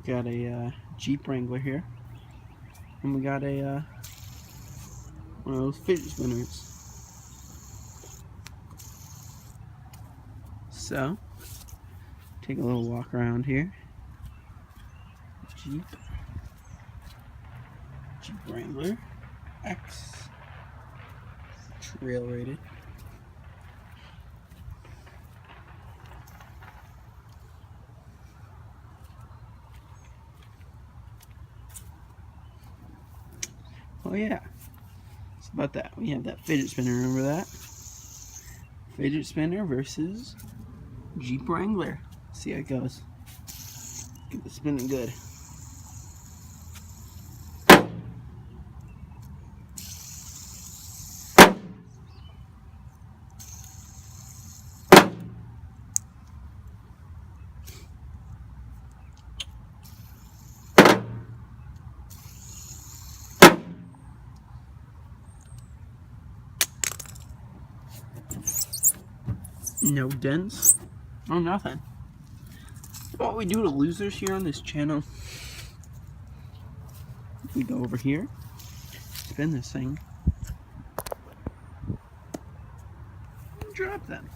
got a Jeep Wrangler here, and we got a one of those fidget spinners. So, take a little walk around here. Jeep Wrangler X, trail rated. Oh yeah, it's about that. We have that fidget spinner, remember that? Fidget spinner versus Jeep Wrangler. See how it goes. Get it spinning good. No dents. Oh, nothing. What we do to losers here on this channel, we go over here, spin this thing, and drop them.